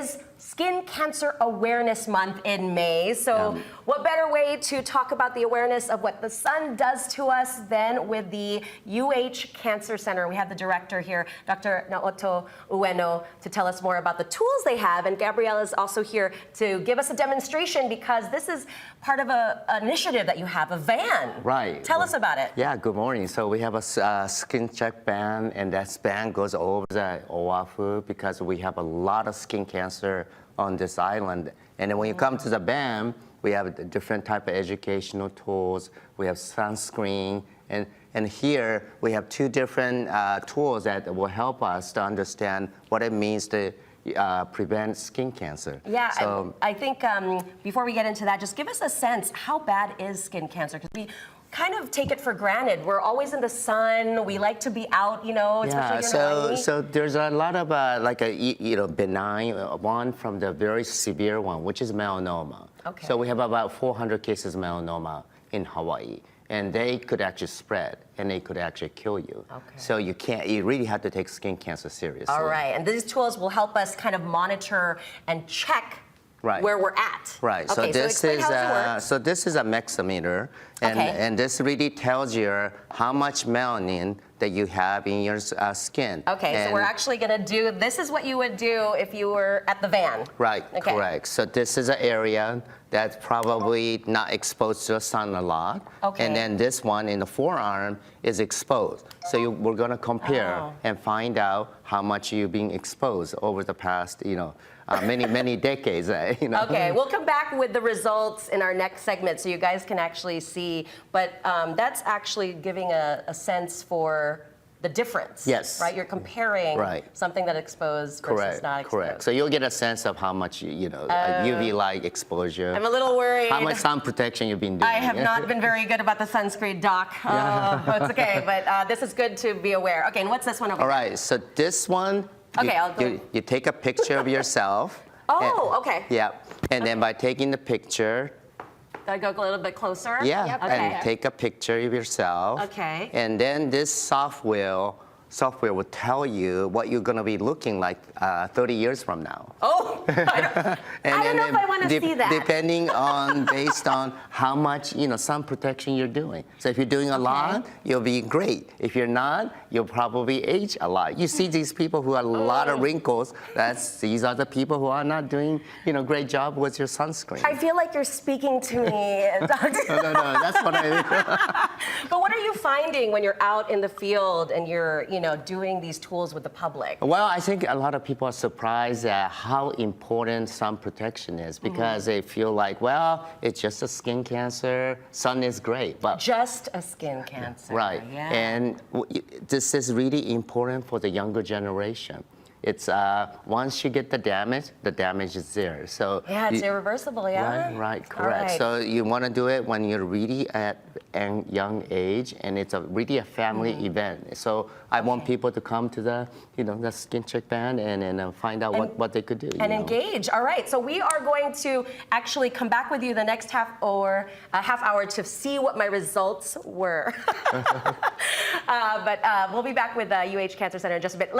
is Skin Cancer Awareness Month in May. So what better way to talk about the awareness of what the sun does to us than with the UH Cancer Center. We have the director here, Dr. Naoto Ueno, to tell us more about the tools they have. And Gabriella is also here to give us a demonstration because this is part of an initiative that you have, a van. Right. Tell us about it. Yeah, good morning. So we have a skin check ban, and that ban goes over the Oahu because we have a lot of skin cancer on this island. And then when you come to the ban, we have different type of educational tools. We have sunscreen, and here we have two different tools that will help us to understand what it means to prevent skin cancer. Yeah, so, I think before we get into that, just give us a sense, how bad is skin cancer? Because we kind of take it for granted. We're always in the sun. We like to be out, you know, especially here in Hawaii. So there's a lot of benign one from the very severe one, which is melanoma. Okay. So we have about 400 cases of melanoma in Hawaii, and they could actually spread, and they could actually kill you. Okay. So you really have to take skin cancer seriously. All right, and these tools will help us kind of monitor and check where we're at. Right. Okay, So this is a Mexameter, and this really tells you how much melanin that you have in your skin. Okay, and so we're actually going to do, this is what you would do if you were at the van. Right, okay. Correct. So this is an area that's probably not exposed to the sun a lot. Okay. And then this one in the forearm is exposed. So we're going to compare and find out how much you've been exposed over the past, many decades. Okay, we'll come back with the results in our next segment so you guys can actually see. But that's actually giving a sense for the difference. Yes. Right? You're comparing something that exposed versus not exposed. Correct. So you'll get a sense of how much, UV light exposure. I'm a little worried. How much sun protection you've been doing. I have not been very good about the sunscreen, Doc. Oh, it's okay, but this is good to be aware. Okay, and what's this one over here? All right, so this one, you take a picture of yourself. Okay. Yeah, and then by taking the picture, I go a little bit closer? Yeah, Yep. Okay. and take a picture of yourself. Okay. And then this software will tell you what you're going to be looking like 30 years from now. Oh, I don't know if I want to see that. Depending on, based on how much, sun protection you're doing. So if you're doing a lot, you'll be great. If you're not, you'll probably age a lot. You see these people who have a lot of wrinkles, these are the people who are not doing, great job with your sunscreen. I feel like you're speaking to me, Doctor. No, that's what I mean. But what are you finding when you're out in the field and you're, doing these tools with the public? Well, I think a lot of people are surprised at how important sun protection is because they feel like, well, it's just a skin cancer. Sun is great, but just a skin cancer. Right. Yeah. And this is really important for the younger generation. It's once you get the damage is there. So yeah, it's irreversible. Yeah. Right, correct. Right. So you want to do it when you're really at a young age, and it's really a family event. So I want people to come to the the skin check band and find out what they could do. And engage. All right. So we are going to actually come back with you the next half hour to see what my results were. But we'll be back with UH Cancer Center in just a bit.